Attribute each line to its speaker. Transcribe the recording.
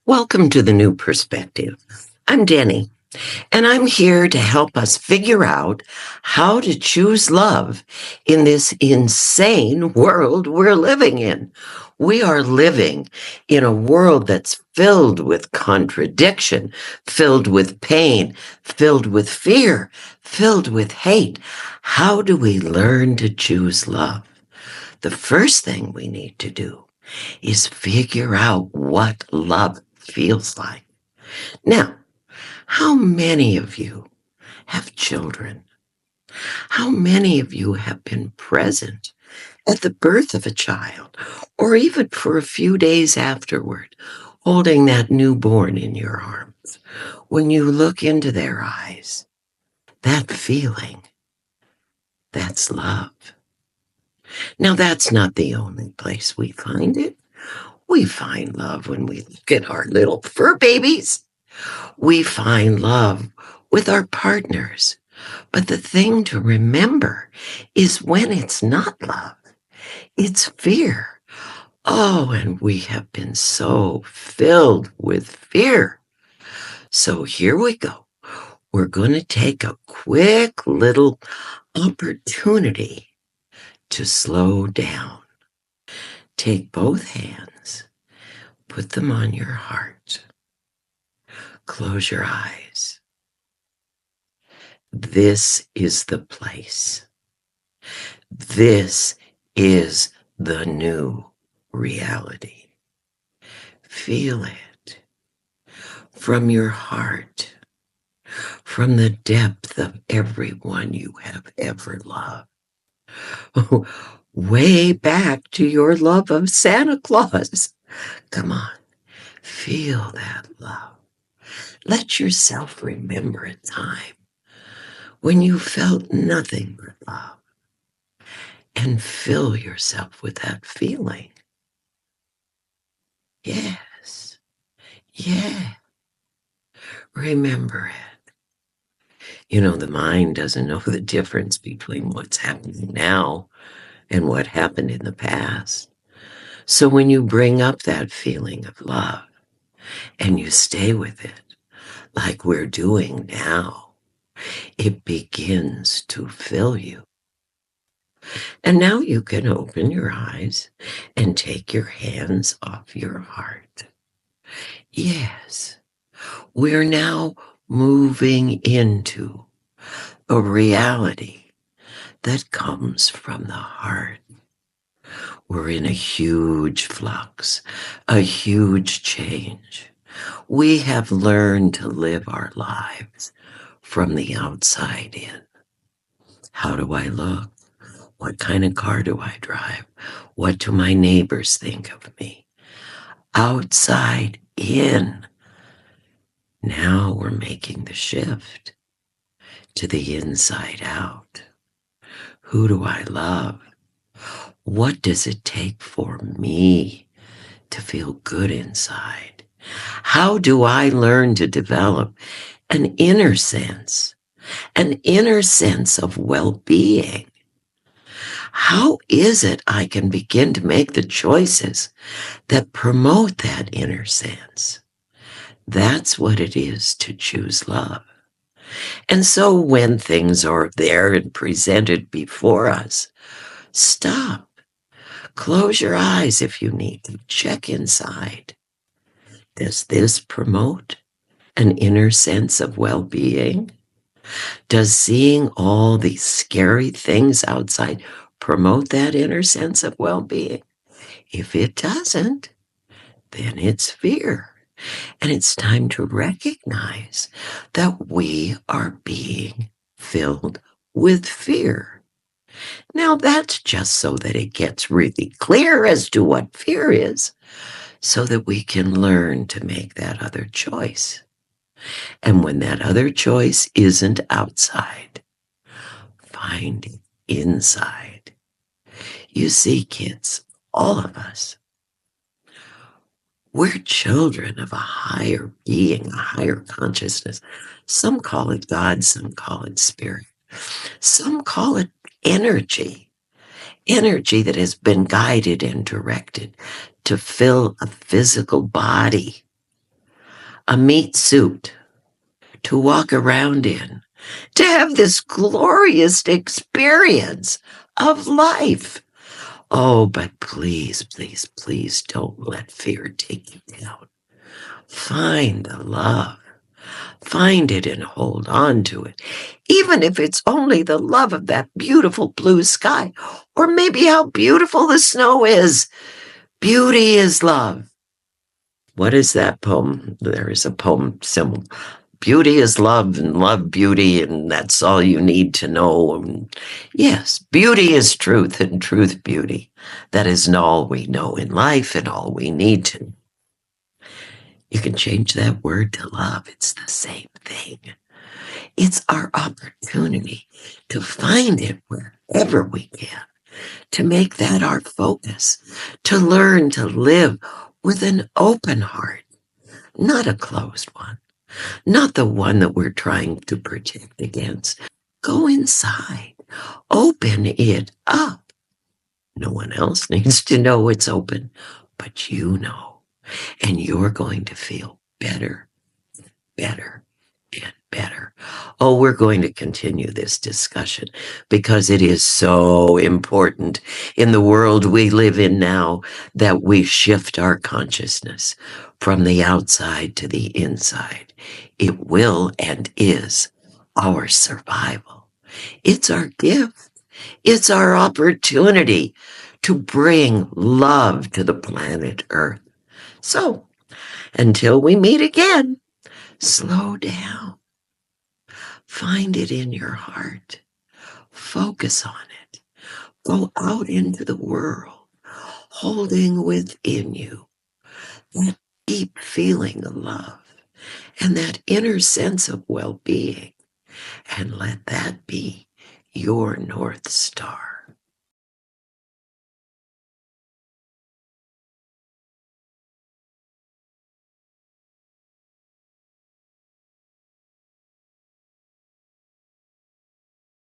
Speaker 1: Welcome to the New Perspective. I'm Denny, and I'm here to help us figure out how to choose love in this insane world we're living in. We are living in a world that's filled with contradiction, filled with pain, filled with fear, filled with hate. How do we learn to choose love? The first thing we need to do is figure out what love feels like. Now, how many of you have children? How many of you have been present at the birth of a child, or even for a few days afterward, holding that newborn in your arms? When you look into their eyes, that feeling, that's love. Now, that's not the only place we find it. We find love when we look at our little fur babies. We find love with our partners. But the thing to remember is when it's not love, it's fear. Oh, and we have been so filled with fear. So here we go. We're going to take a quick little opportunity to slow down. Take both hands, put them on your heart. Close your eyes. This is the place. This is the new reality. Feel it from your heart, from the depth of everyone you have ever loved. Way back to your love of Santa Claus. Come on, feel that love. Let yourself remember a time when you felt nothing but love, and fill yourself with that feeling. Yes, yeah, remember it. You know, the mind doesn't know the difference between what's happening now and what happened in the past. So when you bring up that feeling of love and you stay with it, like we're doing now, it begins to fill you. And now you can open your eyes and take your hands off your heart. Yes, we're now moving into a reality that comes from the heart. We're in a huge flux, a huge change. We have learned to live our lives from the outside in. How do I look? What kind of car do I drive? What do my neighbors think of me? Outside in. Now we're making the shift to the inside out. Who do I love? What does it take for me to feel good inside? How do I learn to develop an inner sense of well-being? How is it I can begin to make the choices that promote that inner sense? That's what it is to choose love. And so when things are there and presented before us, stop. Close your eyes if you need to. Check inside. Does this promote an inner sense of well-being? Does seeing all these scary things outside promote that inner sense of well-being? If it doesn't, then it's fear. And it's time to recognize that we are being filled with fear. Now, that's just so that it gets really clear as to what fear is, so that we can learn to make that other choice. And when that other choice isn't outside, find it inside. You see, kids, all of us, we're children of a higher being, a higher consciousness. Some call it God, some call it spirit. Some call it energy that has been guided and directed to fill a physical body. a meat suit to walk around in, to have this glorious experience of life. Oh, but please, please, please don't let fear take you down. Find the love. Find it and hold on to it. Even if it's only the love of that beautiful blue sky, or maybe how beautiful the snow is. Beauty is love. What is that poem? There is a poem symbol. Beauty is love, and love beauty, and that's all you need to know. And yes, beauty is truth, and truth beauty. That is all we know in life and all we need to. You can change that word to love. It's the same thing. It's our opportunity to find it wherever we can, to make that our focus, to learn to live with an open heart, not a closed one, not the one that we're trying to protect against. Go inside, open it up. No one else needs to know it's open, but you know, and you're going to feel better, better, and better. Oh, we're going to continue this discussion because it is so important in the world we live in now that we shift our consciousness from the outside to the inside. It will and is our survival. It's our gift. It's our opportunity to bring love to the planet Earth. So, until we meet again, slow down. Find it in your heart. Focus on it. Go out into the world, holding within you that deep feeling of love and that inner sense of well-being. And let that be your North Star.